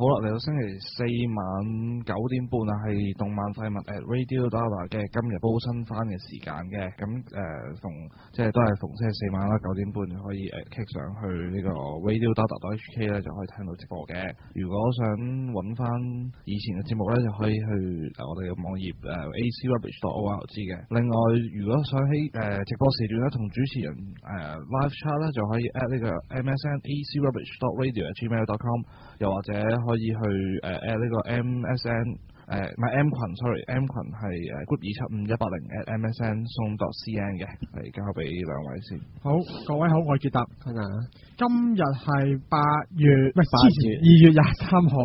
好啦，嚟到星期四晚9點半啊，係動漫廢物 at Radio Dada 嘅今日煲新番嘅時間嘅，咁即係都係逢星期四晚啦9點半就可以click 上去呢個 Radio Dada.hk 咧就可以聽到直播嘅。如果想揾翻以前嘅節目咧，就可以去我哋嘅網頁acrubbish.org 嘅。另外，如果想喺直播時段咧同主持人live chat 咧，就可以 at 呢個 MSN acrubbish.radio@gmail.com， 又或者可以去at 呢個 MSN。唔係 M 群 ，sorry，M 群係group 275-180@msn.com.cn 嘅，係交俾兩位先。好，各位好，我係傑特。今日係2月23號。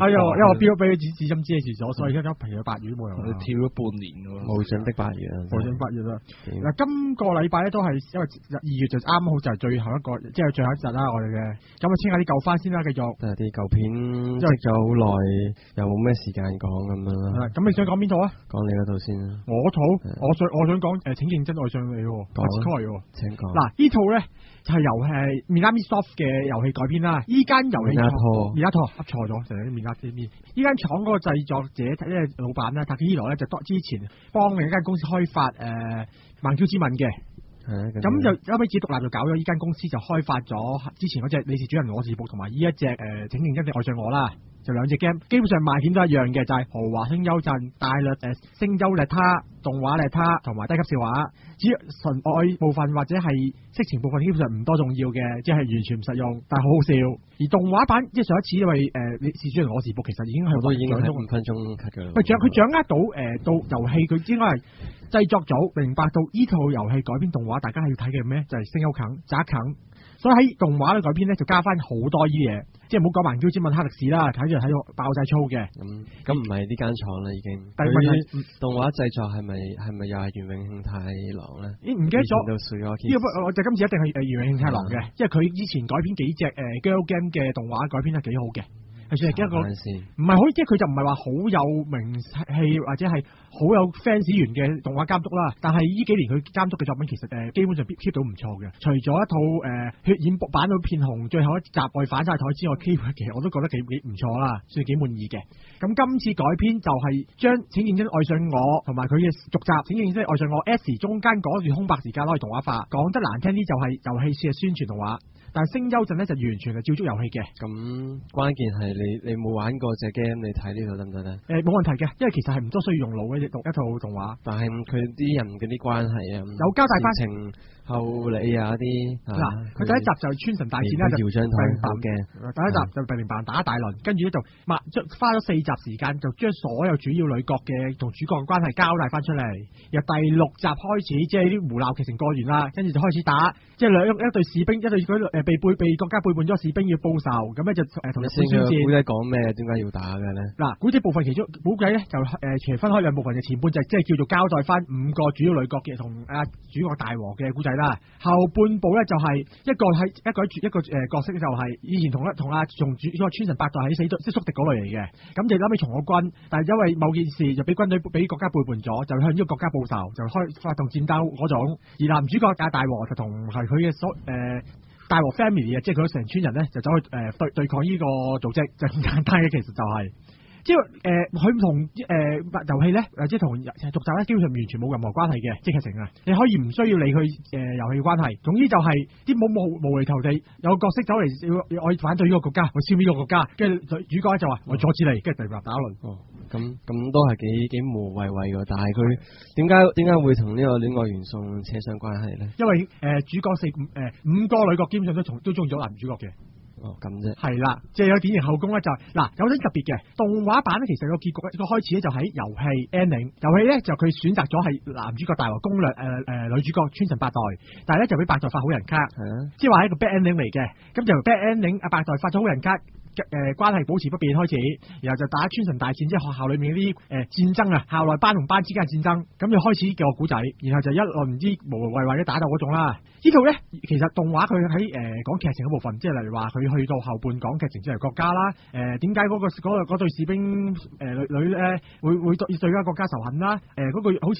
因為我標俾指針遮住咗，所以而家平日8月冇人。你跳咗半年㗎喎。無盡的8月啊！無盡8月啦。嗱，今個禮拜咧都係因為2月就啱好就係最後一個，即係最後一日啦，我哋嘅。咁啊，清下啲舊番先啦，繼續。啲舊片積咗好耐，又冇咩時間講咁樣啦。咁你想講邊套啊？講你嗰套先啦。我套，我想講請認真愛上你喎。講。請講。嗱，呢套咧就係遊戲 Minami Soft 嘅遊戲改編啦。依間遊戲廠噏錯咗，成日啲 Minami。依間廠嗰個製作者即係老闆啦，Takahiro 咧就之前幫另一間公司開發萬 Q 之吻嘅。咁就後尾自己獨立就搞咗依間公司，就開發咗之前嗰隻你是主人我是僕同埋依一隻請認真地愛上我啦。就兩隻 game， 基本上賣點都一樣嘅，就係豪華聲優陣、大略聲優力他、動畫力他同埋低級笑話。只要純愛部分或者係色情部分，基本上唔多重要嘅，即係完全唔實用，但係好好笑。而動畫版即係上一次因為你是主人我是僕，其實已經係都已經係5分鐘 cut 㗎啦。佢掌握到到遊戲，佢應該係製作組明白到依套遊戲改編動畫，大家係要睇嘅咩？就係聲優啃、渣啃。所以喺動畫嘅改編咧，就加翻好多依嘢，即係唔好講萬嬌之吻黑歷史啦，睇住睇到爆晒粗嘅。咁唔係呢間廠啦，已經。但係動畫製作係咪又係原永慶太郎咧？唔記得咗。我就今次一定係原永慶太郎嘅，因為佢之前改編幾隻Girl Game 嘅動畫改編得幾好嘅。係算係一個唔係好，即係佢就唔係話好有名氣或者係好有 fans 緣嘅動畫監督啦。但係呢幾年佢監督嘅作品其實基本上 keep 到唔錯嘅。除咗一套血染版到片紅，最後一集我反晒台之外，其實我都覺得幾唔錯啦，算係幾滿意嘅。咁今次改編就係將請認真愛上我同埋佢嘅續集請認真愛上我 S 中間嗰段空白時間攞嚟動畫化，講得難聽啲就係遊戲式嘅宣傳動畫。但係聲優陣咧就完全係照足遊戲嘅。咁關鍵係你冇玩過隻 game，你睇呢套得唔得咧？冇問題嘅，因為其實係唔多需要用腦嘅一套動畫。但係佢啲人嗰啲關係啊，有交代翻情後理啊啲。嗱，佢第一集就係川神大戰啦，就搖張台好嘅。第一集就明明扮打大輪，跟住咧就花咗4集時間，就將所有主要女角嘅同主角嘅關係交代翻出嚟。由第6集開始，即係啲胡鬧劇情過完啦，跟住就開始打，即係一隊士兵，一隊被國家背叛咗士兵要報仇，咁咧就同日本宣戰。古仔講咩？點解要打嘅咧？嗱，古仔部分其中估計咧就其實分開2部分嘅，前半就即係叫做交代翻5個主要女角嘅同主角大和嘅古仔啦。後半部咧就係一個角色就係以前同主角川神八代喺死即係宿敵嗰類嚟嘅，咁就諗起從我軍，但係因為某件事就俾軍隊俾國家背叛咗，就向呢個國家報仇，就發動戰鬥嗰種。而男主角大和就同係佢嘅大和 family 即係佢成村人咧，就走去對抗呢個組織，就咁簡單嘅。其實就係、即係佢同遊戲咧，即係同續集咧，基本上完全冇任何關係嘅，即係劇情啊，你可以唔需要理佢遊戲嘅關係。總之就係啲無厘頭地有個角色走嚟我反對呢個國家，我消滅呢個國家，跟住主角就話我阻止你，跟住就打輪。咁都係幾無謂嘅，但係佢點解會同呢個戀愛元素扯上關係咧？因為主角5個女角基本上都中意咗男主角嘅。咁啫。係啦，即係有典型後宮咧，就嗱有啲特別嘅動畫版咧，其實個結局個開始咧就喺遊戲 ending， 遊戲咧就佢選擇咗係男主角大和攻略女主角川神八代，但係咧就俾八代發好人卡，即係話係一個 bad ending 嚟嘅，咁就 bad ending 八代發咗好人卡。關係保持不變開始，然後就打川神大戰，即係學校裏面嗰啲戰爭啊，校內班同班之間戰爭，咁就開始嘅個古仔，然後就一輪唔知無無謂謂嘅打鬥嗰種啦。呢套咧其實動畫佢喺講劇情嗰部分，即係例如話佢去到後半講劇情之類國家啦，點解嗰對士兵女咧會對家國家仇恨啦？嗰個好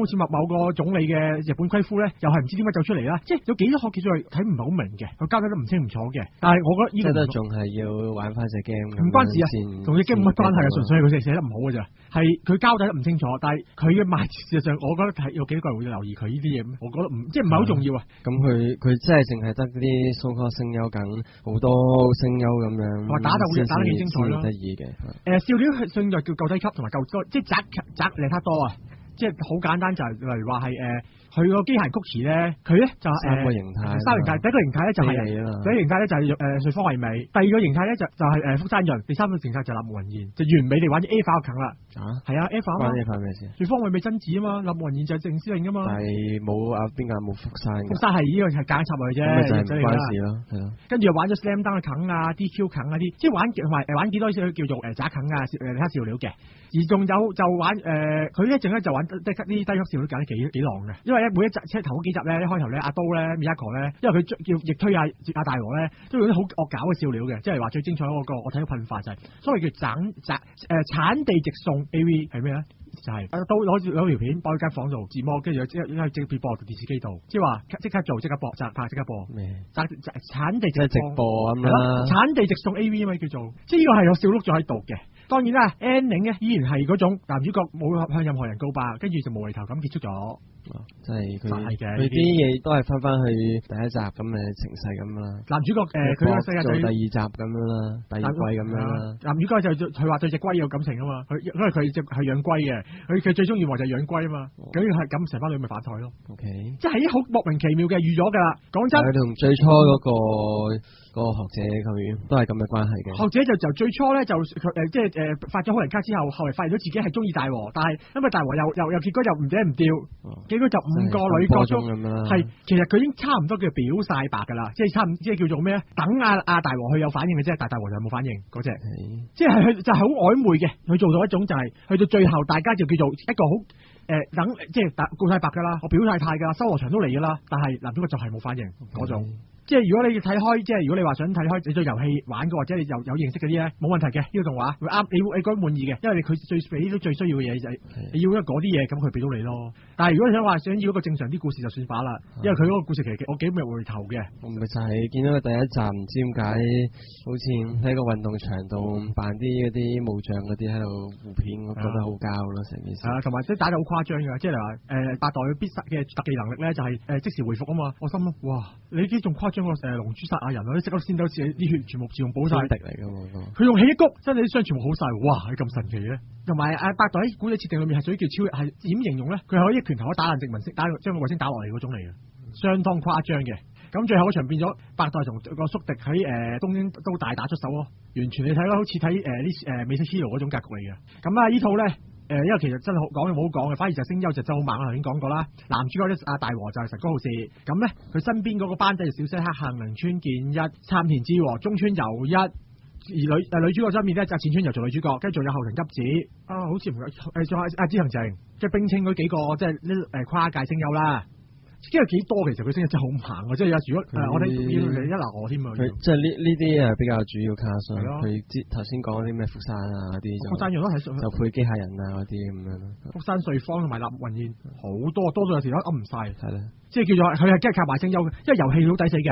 似某個總理嘅日本貴夫咧，又係唔知點解走出嚟啦，即係有幾多學其實係睇唔係好明嘅，佢交代得唔清唔楚嘅。但係我覺得呢個即係都仲係要揾玩翻隻 game。唔關事啊，同隻 game 冇乜關係啊，純粹係佢寫得唔好嘅咋，係佢交代得唔清楚，但係佢嘅賣事實上，我覺得係有幾個人會留意佢呢啲嘢，我覺得即係唔係好重要啊。咁佢真係淨係得啲 so-called 聲優梗，好多聲優咁樣，打得幾精彩咯，得意嘅。笑料勝在叫夠低級同埋夠多，即係宅利他多啊！即係好簡單就係例如話係佢個機械曲池咧，佢咧就三個形態，第一個形態咧就係第一個形態咧就係瑞芳惠美，第二個形態咧就係福山潤，第三個形態就立木雲彥，就完美地玩咗 Eva 個梗啦。係啊 Eva 啊嘛，關 Eva 咩事？瑞芳惠美真子啊嘛，立木雲彥就係正司令噶嘛。但係冇邊個冇福山？福山係呢個係間插落去啫，就係唔關事咯，係咯。跟住又玩咗 Slam Dunk 嘅梗啊 ，DQ 梗啊啲，即係玩幾多叫做渣梗啊，其他笑料嘅。而仲有就玩佢一陣咧就玩低級笑料搞得幾浪嘅，因為每一集即係頭嗰幾集咧，一開頭咧阿刀咧 Miyako 咧，因為佢叫逆推阿大和咧，都用啲好惡搞嘅笑料嘅，即係話最精彩嗰個我睇到噴發就係所謂叫產地直送 AV 係咩咧？就係阿刀攞條片擺喺間房度自摸，跟住直接播到電視機度，即係話即刻做即刻播，拍即刻播。產地直播咁啦，產地直送 AV 啊嘛叫做，即係呢個係有笑碌咗喺度嘅。當然啦 ending 咧依然係嗰種男主角冇向任何人告白，跟住就無厘頭咁結束咗。即係佢啲嘢都係翻翻去第一集咁嘅情勢咁啦。男主角佢個世界做第二集咁樣啦，第二季咁樣啦。男主角就佢話對隻龜有感情啊嘛，因為佢係養龜嘅，佢最中意話就係養龜啊嘛，咁要係咁成班女咪反台咯。OK， 即係好莫名其妙嘅預咗㗎啦。講真，佢同最初嗰個學者佢都係咁嘅關係嘅。學者就最初咧就即係發咗好人卡之後，後嚟發現咗自己係中意大和，但係因為大和又結果又唔嗲唔吊。結果就5個女角中係，其實佢已經差唔多叫表晒白㗎啦，即係叫做咩咧？等阿大和佢有反應嘅啫，但大和就冇反應嗰隻，即係佢就係好曖昧嘅，佢做到一種就係去到最後大家就叫做一個好等，即係告晒白㗎啦，我表晒態㗎啦，修羅場都嚟㗎啦，但係男主角就係冇反應嗰種。即係如果你睇開，即係如果你話想睇開你對遊戲玩嘅，或者你有認識嗰啲咧，冇問題嘅呢個動畫會啱你覺得滿意嘅，因為佢俾到最需要嘅嘢就係你要嗰啲嘢，咁佢俾到你咯。但係如果你想要一個正常啲故事就算把啦，因為佢嗰個故事其實我幾回頭嘅。我咪就係見到佢第一集唔知點解好似喺個運動場度扮啲嗰啲武將嗰啲喺度互片，我覺得好膠咯成件事。同埋即係打得好誇張㗎，即係話8代必殺嘅特技能力咧就係即時回復啊嘛。我心諗哇，你啲仲誇張。龍珠殺亞人咯，即刻先到似啲血全部自動補晒。敵嚟㗎喎，佢用氣谷，真係啲傷全部好晒，哇！係咁神奇嘅。同埋8代喺古仔設定裏面係屬於叫超，係點形容咧？佢係可以一拳頭可以打爛殖民星，將個衛星打落嚟嗰種嚟嘅，相當誇張嘅。咁最後嗰場變咗8代同個宿敵喺東京都大打出手咯，完全你睇咯，好似睇啲美式 hero 嗰種格局嚟嘅。咁呢套咧。因為其實真係講又冇好講嘅，反而就聲優就真好猛，我頭先講過啦。男主角咧大和就係神高浩士，咁咧佢身邊嗰個班仔就小西克幸、能川健一、杉田智和、中村悠一，而女主角側面咧就前川由做女主角，跟住仲有後藤急子好似唔係仲有知行靜，即係冰清嗰幾個即係呢跨界聲優啦。因為幾多其實佢聲音真係好猛喎，即係有如果我哋要一流我添啊！即係呢啲比較主要卡數，佢頭先講嗰啲咩福山啊嗰啲，福山用都係就配機械人啊嗰啲咁樣咯。福山瑞芳同埋立木雲彥好多到有時都噏唔晒，係啦，即係叫做佢係真係靠埋聲優，因為遊戲好抵死嘅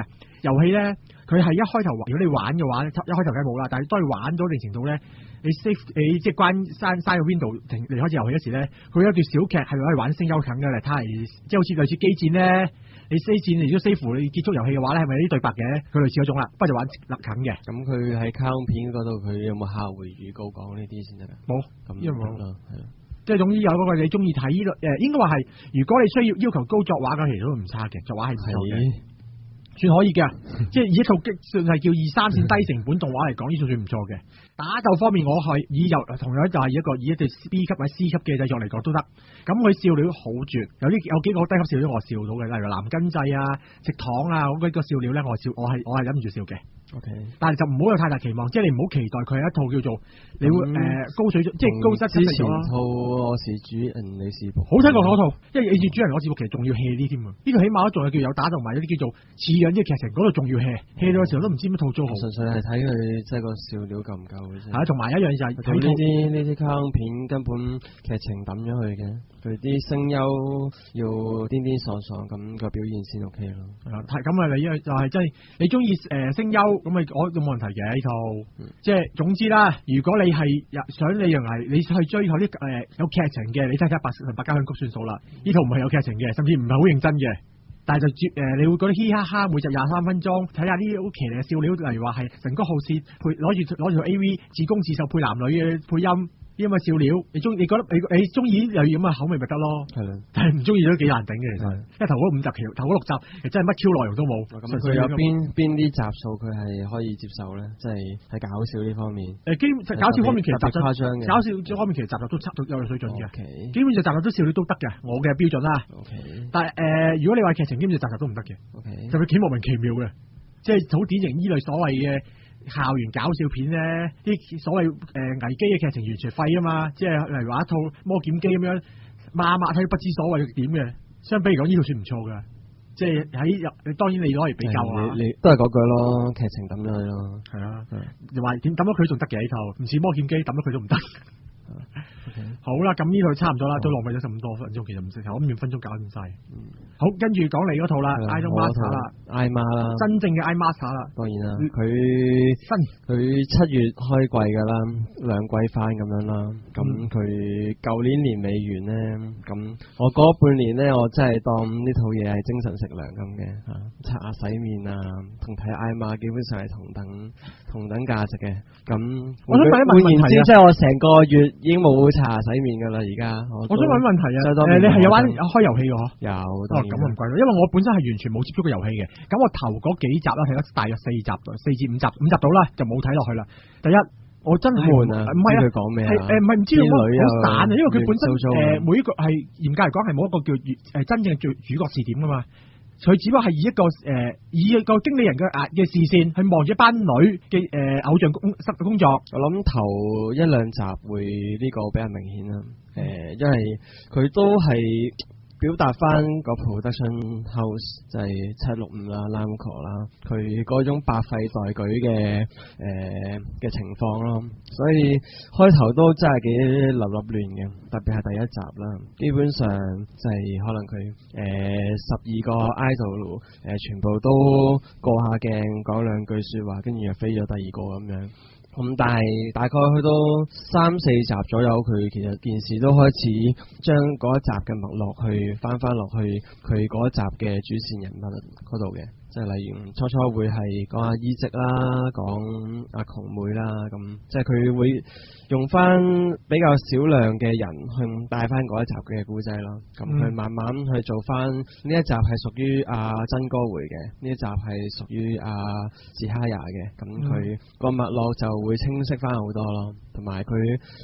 遊戲咧，佢係一開頭如果你玩嘅話，一開頭梗係冇啦，但係當你玩到一定程度咧，你 save 你即係關閂個 window 離開隻遊戲嗰時咧，佢有段小劇係攞嚟玩聲優啃嘅嚟睇，即係好似類似機戰咧，你 save 戰如果 save 你結束遊戲嘅話咧，係咪有啲對白嘅？佢類似嗰種啦，不過就玩立啃嘅。咁佢喺卡通片嗰度，佢有冇下回預告講呢啲先得㗎？冇，咁因為冇咯，係咯。即係總之有嗰個你中意睇呢個應該話係，如果你需要要求高作畫嘅，其實都唔差嘅，作畫係唔錯嘅。算可以嘅，即係以一套算係叫2、3線低成本動畫嚟講，呢套算唔錯嘅。打鬥方面，我係同樣就係以一對 B 級或者 C 級嘅製作嚟講都得。咁佢笑料好絕，有幾個低級笑料我笑到嘅，例如藍根祭啊、食糖啊嗰個笑料咧，我係忍唔住笑嘅。OK， 但係就唔好有太大期望，即係你唔好期待佢係一套叫做你會高水準，即係高質之前套我是主人你是僕，好睇過嗰套，因為你是主人我是僕其實仲要 hea 啲添啊！呢個起碼都仲有叫有打同埋有啲叫做似樣啲劇情，嗰度仲要 hea 到嘅時候都唔知乜套租好。純粹係睇佢即係個笑料夠唔夠嘅啫。係啊，同埋一樣就係睇呢啲卡通片根本劇情抌咗去嘅，佢啲聲優要癲癲喪喪咁個表現先 OK 咯。係啊，咁啊你就係即係你中意聲優。咁我都冇問題嘅呢套。即係總之啦，如果你係想你認為你去追求啲有劇情嘅，你睇百家香谷算數啦。呢套唔係有劇情嘅，甚至唔係好認真嘅。但係就你會覺得嘻哈哈，每集23分鐘，睇下啲好騎呢嘅笑料，例如話係神谷浩史攞住 AV 自攻自受配男女嘅配音。啲咁嘅笑料，你覺得你中意又要咁嘅口味咪得咯？係啦，但係唔中意都幾難頂嘅其實，因為頭嗰5集頭嗰6集其實真係乜 Q 內容都冇。咁佢有邊啲集數佢係可以接受咧？即係喺搞笑呢方面。搞笑方面其實集集誇張嘅，搞笑方面其實集集都差到有水準嘅。基本上集集都笑料都得嘅，我嘅標準啦。但係如果你話劇情，基本上集集都唔得嘅。就佢幾莫名其妙嘅，即係好典型依類所謂嘅。校園搞笑片咧，啲所謂危機嘅劇情完全廢啊嘛，即係例如話一套魔劍機咁樣，抹睇不知所謂點嘅。相比嚟講，呢套算唔錯噶，即係喺當然你攞嚟比較啊，你都係嗰句咯，劇情抌咗佢咯，係啊，又話點抌咗佢仲得嘅呢套，唔似魔劍機抌咗佢都唔得。好啦，咁呢套差唔多啦，都浪費咗15多分鐘，其實唔適合，我5分鐘搞掂晒。好，跟住講你嗰套啦 ，Idol Master 啦 ，iMa 啦，真正嘅 iMaster 啦。當然啦，佢7月開季噶啦，2季番咁樣啦。咁佢舊年年尾完咧，咁我嗰半年咧，我真係當呢套嘢係精神食糧咁嘅吓，刷牙洗面啊，同睇 iMa 基本上係同等價值嘅。咁我想問一問問題啊，即係我成個月已經冇刷牙洗面噶啦，而家我想問問題啊，你係有開遊戲嘅嗬？有。咁唔怪咯，因為我本身係完全冇接觸過遊戲嘅。咁我頭嗰幾集啦，睇咗大約4至5集，5集到啦，就冇睇落去啦。第一，我真係悶啊，唔係啊，佢講咩啊？唔係唔知道好散啊，因為佢本身每一個係嚴格嚟講係冇一個叫真正嘅主角視點噶嘛。佢只不過係以一個經理人嘅視線去望住一班女嘅偶像工作。我諗頭1-2集會呢個比較明顯啦。因為佢都係。表達翻個 production house 就係765啦 Namco 啦，佢嗰種百廢待舉嘅情況咯，所以開頭都真係幾立亂嘅，特別係第1集啦，基本上就係可能佢12個 idol 全部都過下鏡講2句說話，跟住又飛咗第2個咁樣。咁但係大概去到3-4集左右，佢其實件事都開始將嗰一集嘅脈絡去翻落去佢嗰一集嘅主線人物嗰度嘅，即係例如初會係講阿伊織啦，講阿窮妹啦，咁即係佢會用翻比較少量嘅人去帶翻嗰一集嘅故仔咯，咁佢慢慢去做翻呢一集係屬於阿真歌回嘅，呢一集係屬於阿自哈雅嘅，咁佢個脈絡就會清晰翻好多咯，同埋佢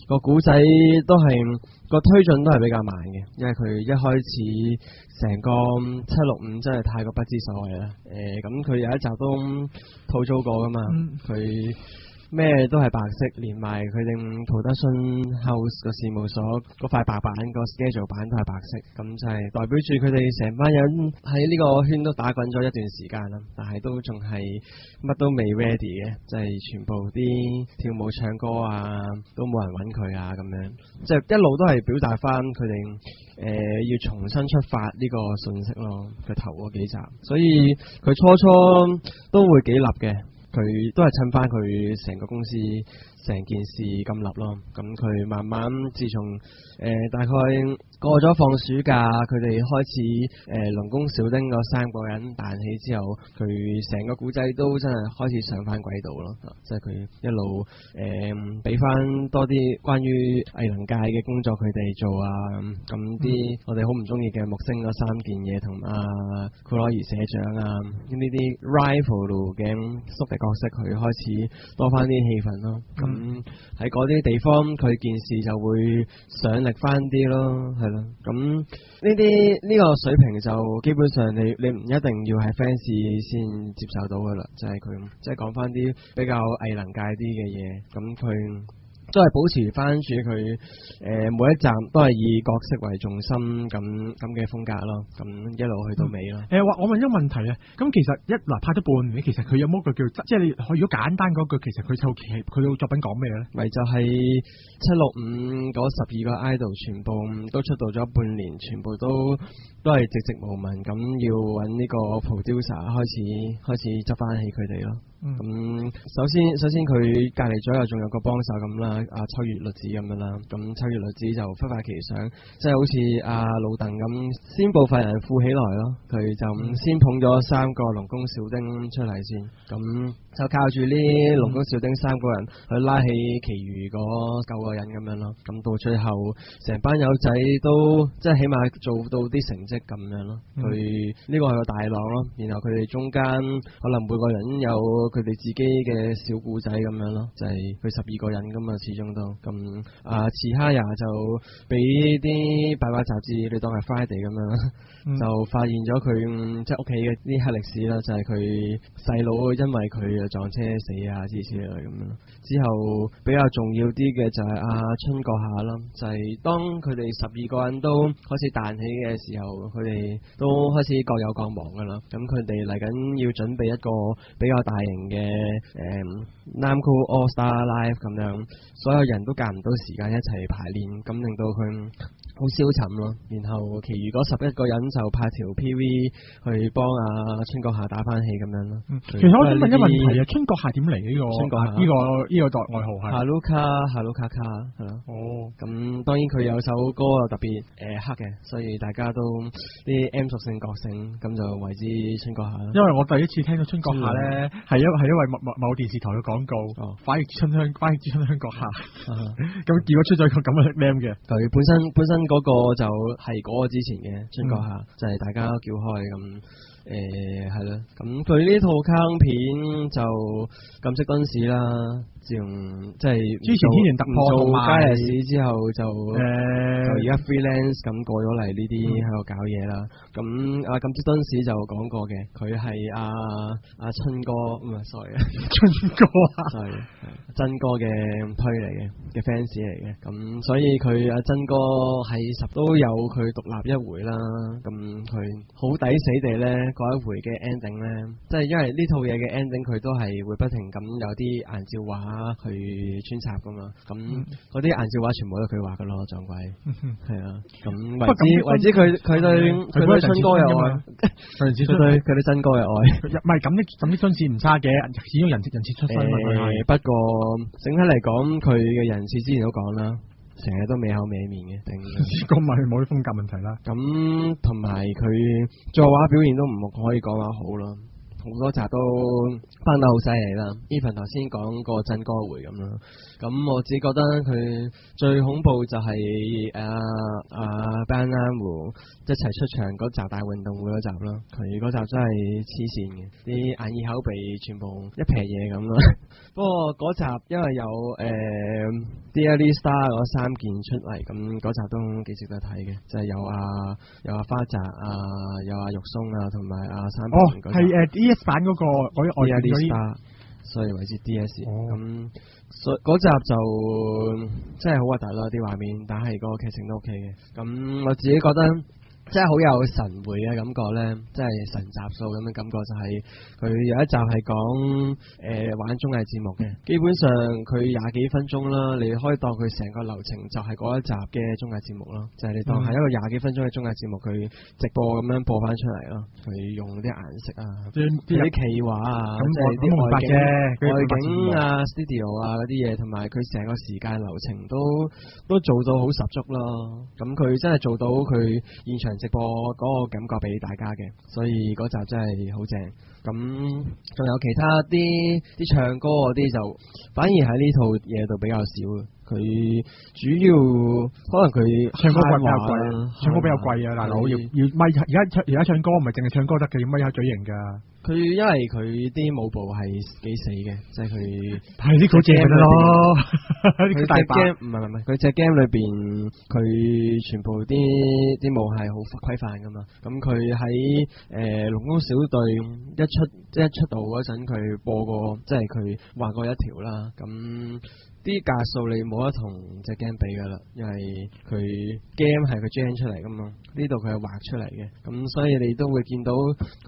個古仔都係個推進都係比較慢嘅，因為佢一開始成個765真係太過不知所謂啦。咁佢有一集都吐槽過噶嘛，佢咩都係白色，連埋佢哋production house 個事務所嗰塊白板個 schedule 板都係白色，咁就係代表住佢哋成班人喺呢個圈都打滾咗一段時間啦，但係都仲係乜都未 ready 嘅，即係全部啲跳舞唱歌啊都冇人揾佢啊咁樣，即係一路都係表達翻佢哋要重新出發呢個信息咯，佢頭嗰幾集，所以佢初都會幾立嘅。佢都係襯翻佢成個公司成件事咁立咯，咁佢慢慢自從大概過咗放暑假，佢哋開始龍宮小丁嗰3個人彈起之後，佢成個古仔都真係開始上翻軌道咯，即係佢一路俾翻多啲關於藝能界嘅工作佢哋做啊，咁啲我哋好唔中意嘅木星嗰3件嘢同阿庫洛兒社長啊呢啲 rival 嘅宿敵角色，佢開始多翻啲氣氛咯，咁喺嗰啲地方佢件事就會上力翻啲咯，係咯，咁呢個水平就基本上你唔一定要係 fans 先接受到噶啦，就係佢即係講翻啲比較藝能界啲嘅嘢，咁佢都係保持翻住佢每一集都係以角色為重心咁嘅風格咯，咁一路去到尾咯。我問一個問題啊，咁其實拍咗半年，其實佢有冇一個叫即係你如果簡單嗰句，其實佢套作品講咩咧？咪就係765嗰12個 idol 全部都出道咗半年，全部都係寂寂無聞，咁要揾呢個 producer 開始執翻起佢哋咯。咁首先佢隔離左右仲有個幫手咁啦，阿秋月律子咁樣啦。咁秋月律子就忽發奇想，即係好似阿老鄧咁，先部分人富起來咯。佢就先捧咗3個龍宮小丁出嚟先，咁就靠住呢龍宮小丁3個人去拉起其餘嗰9個人咁樣咯。咁到最後成班友仔都即係起碼做到啲成績咁樣咯。佢呢個係個大浪咯，然後佢哋中間可能每個人有佢哋自己嘅小故仔咁樣咯，就係佢12個人噶嘛，始終都咁池哈也就俾啲八卦雜誌你當係 Friday 咁樣，就發現咗佢即係屋企嘅啲黑歷史啦，就係佢細佬因為佢撞車死啊之類咁樣。之後比較重要啲嘅就係阿春閣下啦，就係當佢哋12個人都開始彈起嘅時候，佢哋都開始各有各忙噶啦。咁佢哋嚟緊要準備一個比較大型嘅Namco All Star Live 咁樣，所有人都夾唔到時間一齊排練，咁令到佢好消沉咯。然後其餘嗰11個人就拍條 PV 去幫阿春閣下打翻氣咁樣咯。其實我想問一問題啊，春閣下點嚟呢個？春閣下呢個外號係Haruka卡係咯。咁當然佢有首歌又特別黑嘅，所以大家都啲 M 屬性覺醒，咁就為之春閣下。因為我第一次聽到春閣下咧，係因為某電視台嘅廣告，反譯春香閣下，咁結果出咗個咁嘅 name 嘅。佢本身嗰個就係嗰個之前嘅春閣下，就係大家叫開咁。係咯，咁佢呢套卡通片就禁色敦士啦，自從即係之前天然突破做街日史之後就而家 freelance 咁過咗嚟呢啲喺度搞嘢啦。咁阿禁色敦士就講過嘅，佢係阿春哥唔係 sorry 春哥sorry 真哥嘅推嚟嘅 fans 嚟嘅，咁所以佢阿真哥係都有佢獨立一回啦。咁佢好抵死地咧。嗰一回嘅 ending 咧，即係因為呢套嘢嘅 ending 佢都係會不停咁有啲顏照畫去穿插噶嘛，咁嗰啲顏照畫全部都係佢畫噶咯，撞鬼係啊，咁為之佢對春哥有愛，佢對真哥有愛，唔係咁啲春事唔差嘅，始終人設出身不過整體嚟講，佢嘅人設之前都講啦。成日都美口美面嘅，咁咪冇啲風格問題啦。咁同埋佢作畫表現都唔可以講話好咯，好多集都翻得好犀利啦。Even 頭先講個真歌回咁啦，咁我只覺得佢最恐怖就係班啱湖一齊出場嗰集大運動會嗰集啦。佢嗰集真係黐線嘅，啲眼耳口鼻全部一撇嘢咁咯。不過嗰集因為有Daily Star 嗰3件出嚟，咁嗰集都幾值得睇嘅，就係有阿花澤有阿玉松同埋阿三平嗰集。係DS 版嗰個Daily Star， 所以為之 DS。咁嗰集就真係好核突啦啲畫面，但係個劇情都 OK 嘅。咁我自己覺得。真係好有神回嘅感覺咧，即係神集數咁嘅感覺，就係佢有一集係講玩綜藝節目嘅，基本上佢20幾分鐘啦，你可以當佢成個流程就係嗰一集嘅綜藝節目咯，就係你當係一個20幾分鐘嘅綜藝節目，佢直播咁樣播翻出嚟咯，佢用啲顏色啲企畫即係啲外景studio 嗰啲嘢，同埋佢成個時間流程都做到好十足咯。咁佢真係做到佢現場直播嗰個感覺俾大家嘅，所以嗰集真係好正。咁仲有其他啲唱歌嗰啲就反而喺呢套嘢度比較少。佢主要可能佢唱歌比較貴，唱歌比較貴啊，大佬要咪而家唱歌唔係淨係唱歌得嘅，要咪下嘴型㗎。佢因為佢啲舞步係幾死嘅，即係佢係呢個正咯。佢大 game 唔係佢隻 game 裏邊佢全部啲舞係好規範㗎嘛。咁佢喺龍宮小隊一出道嗰陣，佢播過即係佢畫過一條啦。咁啲格數你冇得同隻 game 比噶啦，因為佢 game 係佢 gen 出嚟噶嘛，呢度佢係畫出嚟嘅，咁所以你都會見到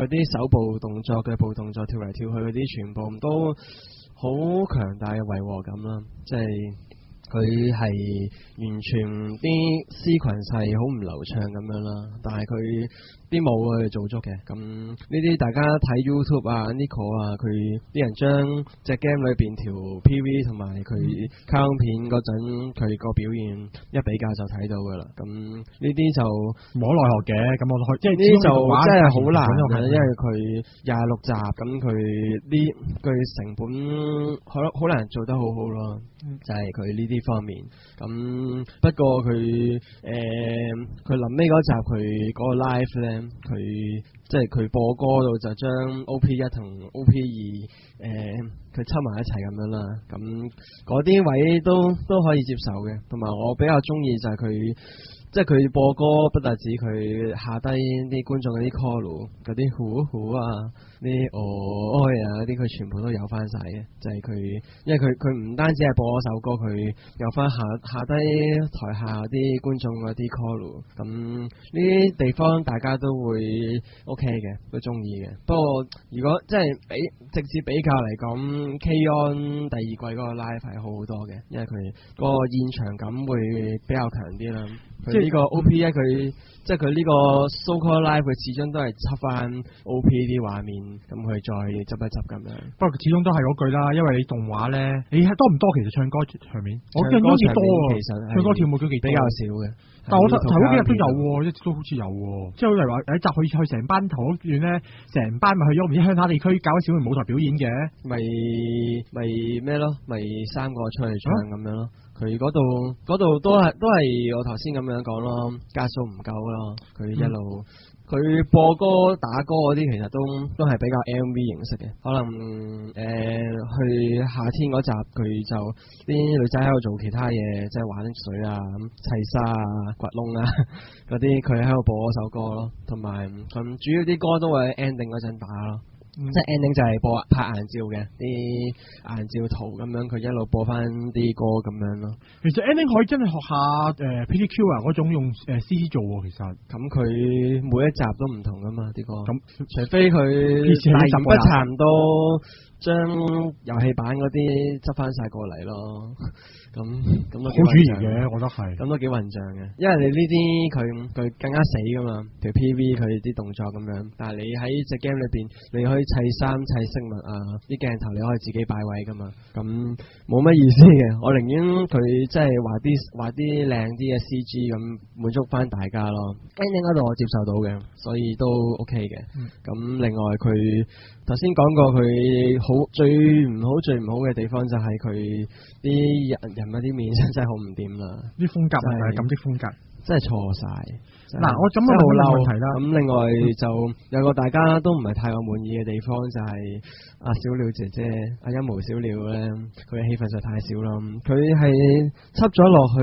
嗰啲手部動作嘅步動作跳嚟跳去嗰啲，全部都好強大嘅違和感啦，即係佢係完全啲sequence係好唔流暢咁樣啦，但係佢啲舞佢做足嘅。咁呢啲大家睇 YouTube 啊 Nico 啊，佢啲人將隻 game 裏邊條 PV 同埋佢卡通片嗰陣佢個表現一比較就睇到噶啦。咁呢啲就無可奈何嘅，咁我即係呢就真係好難嘅，因為佢26集，咁佢啲佢成本好難做得好好咯，就係佢呢啲方面。咁不過佢臨尾嗰集佢嗰個 live 咧，佢即係佢播歌度就將 OP1 同 OP2佢抽埋一齊咁樣啦。咁嗰啲位都可以接受嘅，同埋我比較中意就係佢。即係佢播歌不但止佢下低啲觀眾嗰啲 call 嗰啲呼啊啲啊嗰啲佢全部都有翻晒嘅，就係佢因為佢唔單止係播嗰首歌，佢有翻下低台下啲觀眾嗰啲 call， 咁呢啲地方大家都會 OK 嘅，都中意嘅。不過如果即係直接比較嚟講 K-On 第二季嗰個 live 係好好多嘅，因為佢個現場感會比較強啲啦。即係呢個 OP1 佢即係佢呢個 so-called live 佢始終都係輯翻 OP 啲畫面，咁佢再執一執咁樣。不過始終都係嗰句啦，因為你動畫咧，你多唔多其實唱歌場面？我見好似多啊，其實唱歌跳舞都幾比較少嘅。但係我頭嗰幾日都有喎，一直都好似有喎。即係例如話有一集去成班頭嗰段咧，成班咪去咗唔知鄉下地區搞小型舞台表演嘅，咪咩咯？咪3個出嚟唱咁樣咯。佢嗰度都係我頭先咁樣講咯，加數唔夠咯。佢一路佢播歌打歌嗰啲其實都係比較 MV 形式嘅，可能去夏天嗰集佢就啲女仔喺度做其他嘢，即係玩水啊、砌沙啊、掘窿啊嗰啲，佢喺度播嗰首歌咯，同埋咁主要啲歌都會喺 ending 嗰陣打咯。即係 ending 就係播拍硬照嘅啲硬照圖咁樣，佢一路播翻啲歌咁樣咯。其實 ending 可以真係學下PDQ 啊嗰種用CD 做喎，其實。咁佢每一集都唔同噶嘛啲歌。咁除非佢大言不慚都將遊戲版嗰啲執翻晒過嚟咯。咁都好主意嘅，我覺得係。咁都幾混帳嘅，因為你呢啲佢更加死噶嘛，條 PV 佢啲動作咁樣，但係你喺隻 game 裏邊，你可以砌衫砌飾物啊，啲鏡頭你可以自己擺位噶嘛，咁冇乜意思嘅。我寧願佢即係畫啲靚啲嘅 CG 咁滿足翻大家咯。ending 嗰度我接受到嘅，所以都 OK 嘅。咁另外佢頭先講過佢最唔好嘅地方就係佢啲人物啲面真係好唔掂啦，啲風格係咁啲風格真係錯晒。嗱，我咁好嬲問題啦。咁另外就有個大家都唔係太過滿意嘅地方就係阿小鳥姐姐阿一毛小鳥咧，佢嘅戲份實在太少啦。佢係輯咗落去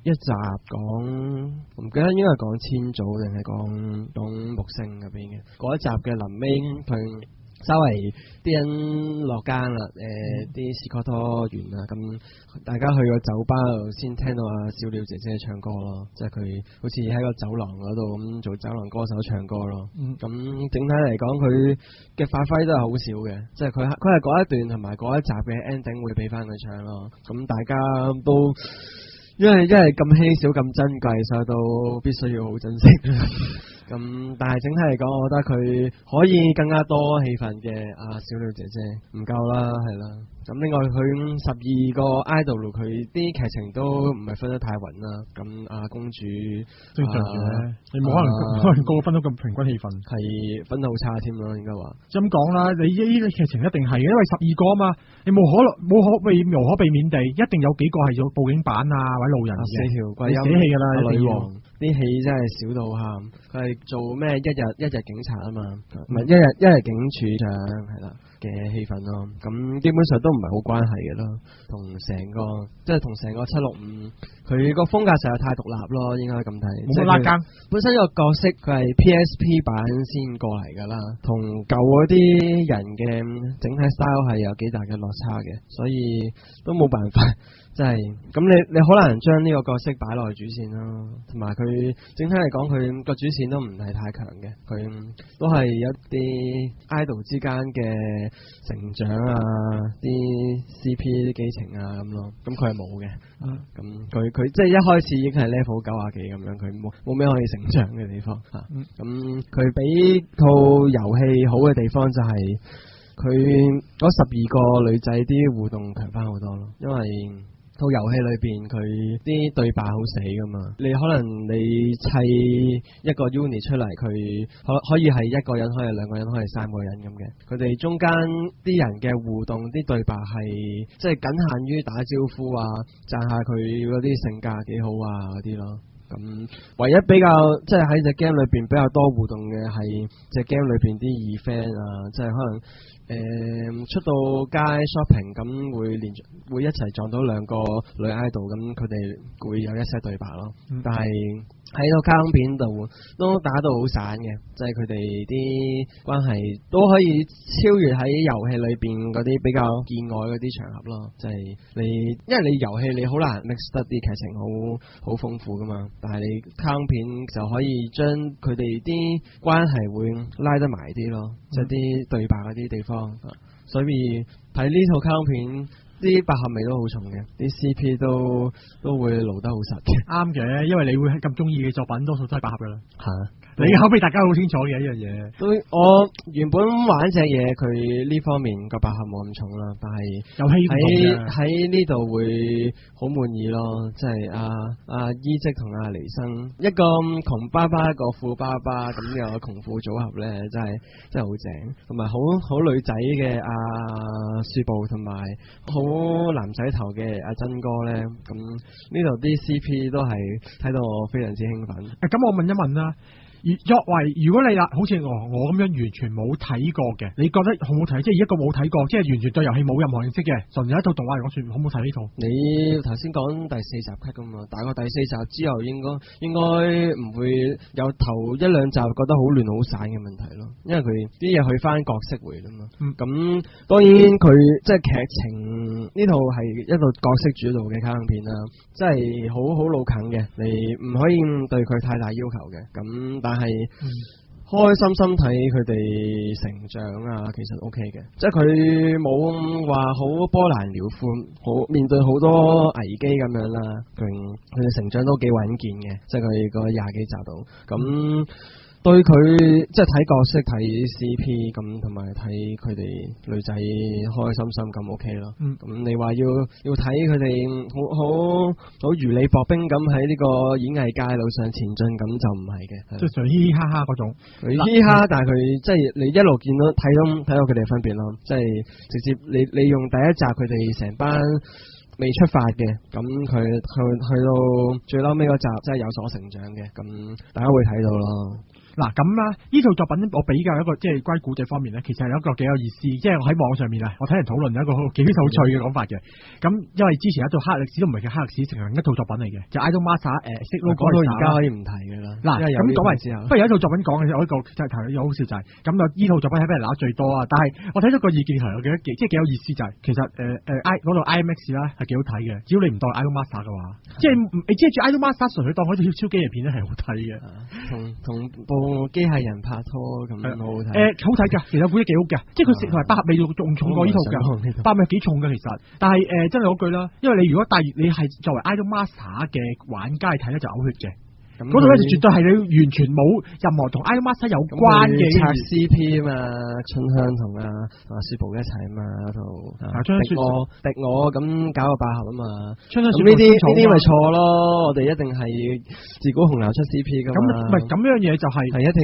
一集講，唔記得應該係講千組定係講木星嗰邊嘅嗰一集嘅臨尾佢。稍微啲人落更啦，啲士科多完啦，咁大家去個酒吧度先聽到阿小鳥姐姐唱歌咯，即係佢好似喺個走廊嗰度咁做走廊歌手唱歌咯。咁整體嚟講，佢嘅發揮都係好少嘅，即係佢係嗰一段同埋嗰一集嘅 ending 會俾翻佢唱咯。咁大家都因為咁稀少咁珍貴，所以都必須要好珍惜。咁但係整體嚟講，我覺得佢可以更加多戲份嘅小鳥姐姐唔夠啦，係啦。咁另外佢12個 idol 佢啲劇情都唔係分得太穩啦。咁公主正常嘅，你冇可能個個分到咁平均戲份，係分得好差添咯，應該話。咁講啦，你呢啲劇情一定係嘅，因為12個啊嘛，你無可避免地一定有幾個係做報警版啊或者路人嘅。4條鬼死戲㗎啦，女王啲戲真係少到喊，佢係做咩一日警察啊嘛，唔係一日警署長係啦嘅戲份咯。咁基本上都唔係好關係嘅咯，同成個765佢個風格實在太獨立咯，應該咁睇。冇乜拉更，本身個角色佢係 PSP 版先過嚟㗎啦，同舊嗰啲人嘅整體 style 係有幾大嘅落差嘅，所以都冇辦法。即即係咁你好難將呢個角色擺落去主線咯，同埋佢整體嚟講佢個主線都唔係太強嘅，佢都係一啲 idol 之間嘅成長啊，啲 CP 啲基情啊咁咯，咁佢係冇嘅，咁佢即係一開始已經係 level 90幾咁樣，佢冇咩可以成長嘅地方嚇，咁佢比套遊戲好嘅地方就係佢嗰12個女仔啲互動強翻好多咯，因為套遊戲裏邊佢啲對白好死噶嘛，你可能你砌一個 unit 出嚟，佢可以係一個人，可以係2個人，可以係3個人咁嘅。佢哋中間啲人嘅互動啲對白係即係僅限於打招呼啊，讚下佢嗰啲性格幾好啊嗰啲咯。咁唯一比較即係喺隻 game 裏邊比較多互動嘅係隻 game 裏邊啲friend 啊，即係可能出到街 shopping 咁會一齊撞到2個女 idol， 咁佢哋會有一些對白咯。但係喺個卡通片度都打到好散嘅，即係佢哋啲關係都可以超越喺遊戲裏邊嗰啲比較見外嗰啲場合咯。即係因為你遊戲你好難 mix 得啲劇情好豐富噶嘛，但係你卡通片就可以將佢哋啲關係會拉得埋啲咯，即係啲對白嗰啲地方。所以睇呢套卡通片啲百合味都好重嘅，啲 CP 都會露得好實嘅。啱嘅，因為你會咁中意嘅作品多數都係百合噶啦。係。你口味大家好清楚嘅一樣嘢。我原本玩隻嘢，佢呢方面個百合冇咁重啦，但係遊戲喺呢度會好滿意咯。即係阿伊織同阿黎生一個窮爸爸一個富爸爸咁嘅窮富組合咧，真係好正。同埋好女仔嘅阿雪布同埋好男仔頭嘅阿真哥咧，咁呢度啲 CP 都係睇到我非常之興奮。咁我問一問啦。作為如果你啦，好似我咁樣完全冇睇過嘅，你覺得好唔好睇？即係一個冇睇過，即係完全對遊戲冇任何認識嘅，純有一套動畫嚟講，算好唔好睇呢套？你頭先講第4集 cut 噶嘛，大概第4集之後應該唔會有頭1-2集覺得好亂好散嘅問題咯，因為佢啲嘢去翻角色回啦嘛。咁當然佢即係劇情呢套係一套角色主導嘅卡通片啦，即係好老近嘅，你唔可以對佢太大要求嘅。咁但係開心心睇佢哋成長啊，其實 OK 嘅，即係佢冇話好波瀾遼闊，好面對好多危機咁樣啦，佢哋成長都幾穩健嘅，即係佢個20幾集度咁。對佢即係睇角色睇 CP 咁，同埋睇佢哋女仔開心心咁 OK 咯。咁你話要睇佢哋好如履薄冰咁喺呢個演藝界路上前進，咁就唔係嘅。即係常嘻嘻哈哈嗰種，嘻嘻哈哈，但係佢即係你一路見到睇到佢哋嘅分別咯。即係直接你用第一集佢哋成班未出發嘅，咁佢去到最嬲尾嗰集，即係有所成長嘅，咁大家會睇到咯。嗱咁啦，呢套作品我比較一個即係關於古仔方面咧，其實係一個幾有意思，即係我喺網上面啊，我睇人討論有一個幾有趣嘅講法嘅。咁因為之前一套黑歷史都唔係叫黑歷史，成一套作品嚟嘅，就 Idolmaster 識咯，講到而家可以唔提嘅啦。嗱咁講埋之後，不如有一套作品講嘅，我呢個真係睇有好笑就係咁啊！呢套作品係俾人鬧最多啊，但係我睇咗個意見係我覺得即係幾有意思就係，其實嗰度 IMAX 啦係幾好睇嘅，只要你唔當 Idolmaster 嘅話，即係你即係住 Idolmaster 純粹當好似超機嘅片咧係好睇嘅，同機械人拍拖咁好睇，好睇噶，其實估得幾好嘅，即係佢食同埋百合味仲重過呢套嘅，百合味幾重嘅其實，但係真係嗰句啦，因為你如果你係作為 Idolmaster 嘅玩家睇咧就嘔血嘅。嗰度咧就絕對係你完全冇任何同 Idolmaster 有關嘅拆 CP 啊嘛，春香同阿雪寶一齊啊嘛，嗰度敵我咁搞個百合啊嘛，春香雪寶呢啲咪錯咯，我哋一定係自古紅樓出 CP 噶嘛，咁唔係咁樣嘢就係一定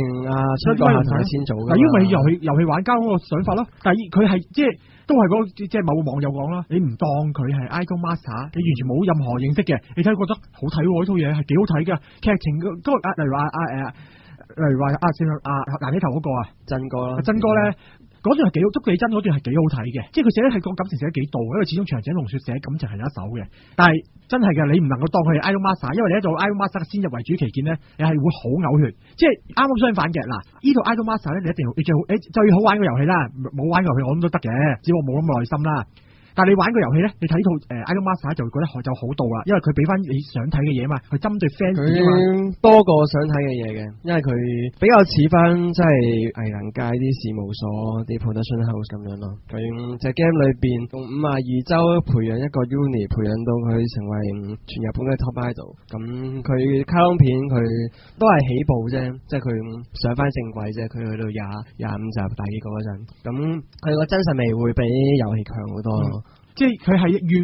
春哥下同佢先做嘅，但係因為遊戲玩家嗰個想法咯，但係佢係即係。都係嗰即係某網友講啦，你唔當佢係 Idolmaster，你完全冇任何認識嘅，你睇覺得好睇喎，呢套嘢係幾好睇嘅，劇情嗰個例如話藍起頭嗰個啊，真哥咧。嗰段係捉你真，嗰段係幾好睇嘅，即係佢寫得係個感情寫得幾度，因為始終長井龍雪寫感情係有一手嘅。但係真係嘅，你唔能夠當佢係 Idolmaster，因為你一做 Idolmaster 先入為主期見咧，你係會好嘔血。即係啱啱相反嘅，嗱，呢套 Idolmaster 咧，你一定要你最好玩個遊戲啦，冇玩遊戲我諗都得嘅，只不過冇咁耐心啦。但係你玩個遊戲咧，你睇套Idolmaster 就會覺得就好到啦，因為佢俾翻你想睇嘅嘢嘛，佢針對 fans 啊嘛，多過想睇嘅嘢嘅，因為佢比較似翻即係藝能界啲事務所啲 production house 咁樣咯。佢隻 game 裏邊用52週培養一個 unit， 培養到佢成為全日本嘅 top idol。咁佢卡通片佢都係起步啫，即係佢上翻正軌啫。佢去到25集大結局嗰陣，咁佢個真實味會比遊戲強好多咯。即係佢係願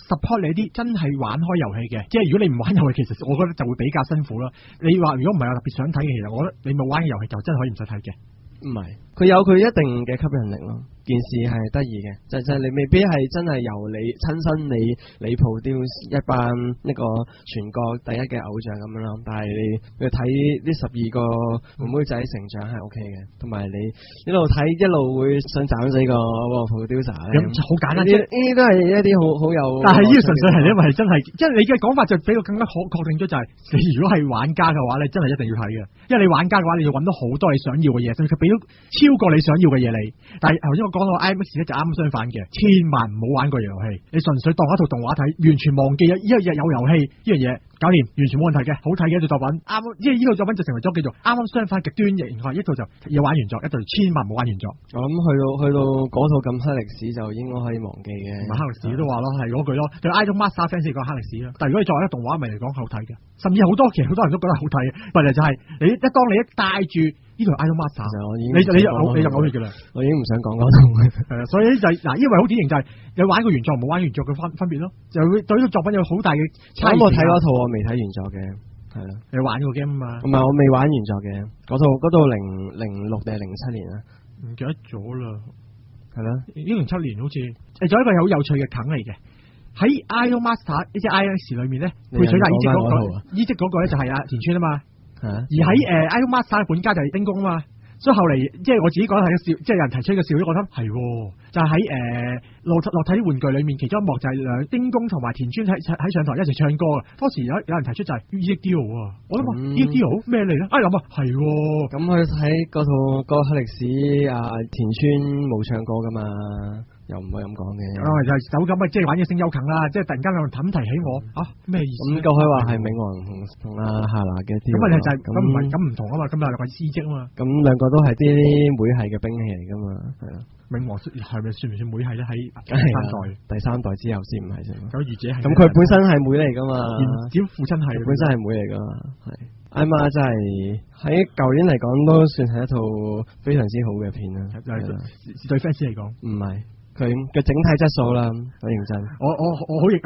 support 你啲真係玩開遊戲嘅，即係如果你唔玩遊戲，其實我覺得就會比較辛苦咯。你話如果唔係我特別想睇嘅，其實我覺得你冇玩嘅遊戲就真係可以唔使睇嘅。唔係，佢有佢一定嘅吸引力咯。件事係得意嘅，就你未必係真係由你親身你 produce 一班一個全國第一嘅偶像咁樣咯。但係你睇呢12個妹妹仔成長係 OK 嘅，同埋你一路睇一路會想斬死個 producer 咧。咁好簡單，呢啲都係一啲好有。但係呢個純粹係因為真係，即係你嘅講法就比較更加確定咗，就係你如果係玩家嘅話，你真係一定要睇嘅。因為你玩家嘅話，你要揾到好多你想要嘅嘢，甚至佢俾到超過你想要嘅嘢你。但係頭先我講到 IMAX 咧就啱相反嘅，千萬唔好玩個遊戲，你純粹當一套動畫睇，完全忘記呢一日有遊戲呢樣嘢，搞掂，完全冇問題嘅，好睇嘅一套作品。啱，即係呢套作品就成為咗叫做啱相反極端嘅形態，一套就要玩原作，一套就千萬唔好玩原作。我諗去到嗰套咁黑歷史就應該可以忘記嘅。黑歷史都話咯，係嗰句咯，對 Idolmaster fans 講黑歷史咯。但係如果你作為一個動畫迷嚟講，好睇嘅，甚至好多其實好多人都覺得好睇嘅。問題就係你當你一帶住呢套 Idolmaster，你就嘔血嘅啦。我已經唔想講嗰套。所以就嗱，因為好典型就係你玩過原作冇玩原作嘅分別咯，就會對呢個作品有好大嘅差異。我睇嗰套我未睇原作嘅，係啦。你玩過 game 嘛？唔係我未玩原作嘅，嗰套06定係07年啊？唔記得咗啦。係啦，已經07年好似。仲有一個好有趣嘅梗嚟嘅，喺 Idolmaster 呢隻 IX 裏面咧，配水大伊織嗰個，伊織嗰個咧就係阿田村啊嘛。而喺Idolmaster 嘅本家就係丁公啊嘛。所以後嚟即係我自己覺得係個笑，即係有人提出一個笑話，我覺得係就喺落體玩具裏面，其中一幕就係丁公同埋田村喺上台一齊唱歌嘅。當時有人提出就係 EXIDO 啊，我諗話 EXIDO 咩嚟咧？諗啊係咁去睇嗰套嗰個黑歷史田村冇唱歌噶嘛。又唔可以咁講嘅，就係手感啊！即係玩嘅聲優近啦，即係突然間有人提起我咩意思？咁可以話係冥王同阿夏娜嘅啲。咁問題就係咁唔係咁唔同啊嘛，咁又兩個師姐啊嘛。咁兩個都係啲妹系嘅兵器嚟噶嘛，係啦。冥王係咪算唔算妹系咧？喺第三代之後先唔係啫。咁御姐係。咁佢本身係妹嚟噶嘛？只父親係本身係妹嚟噶嘛？係。艾瑪真係喺舊年嚟講都算係一套非常之好嘅片啦。對 fans 嚟講，唔係。佢嘅整體質素啦，好認真。我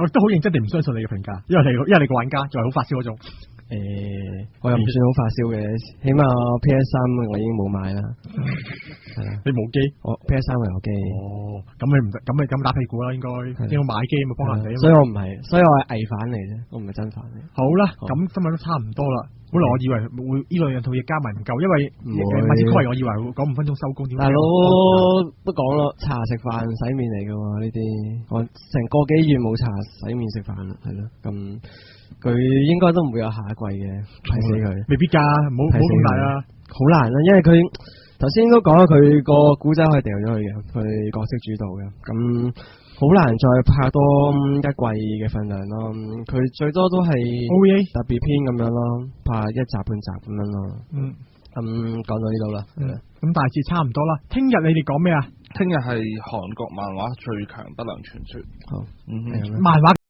都好認真地唔相信你嘅評價，因為你個玩家就係好發燒嗰種。我又唔算好發燒嘅，起碼 PS3 我已經冇買啦。係啊，你冇機？我 PS3 我有機。咁你唔咁打屁股啦，應該要買機咪幫人哋。所以我唔係，所以我係偽反嚟啫，我唔係真反嚟。好啦，咁今日都差唔多啦。本來我以為會呢兩套嘢加埋唔夠，因為麥子哥我以為會講5分鐘收工。大佬都講咯，茶食飯洗面嚟嘅喎呢啲，我成個幾月冇茶洗面食飯啦，係咯。咁佢應該都唔會有下一季嘅，睇死佢。未必㗎，唔好咁大啦。好難啦，因為佢頭先都講咗佢個古仔可以掉咗去嘅，佢角色主導嘅，咁好難再拍多一季嘅份量咯。佢最多都係特別篇咁樣咯，拍1集半集咁樣咯。咁講到呢度啦。咁大致差唔多啦。聽日你哋講咩啊？聽日係韓國漫畫最強不良傳說。好，漫畫。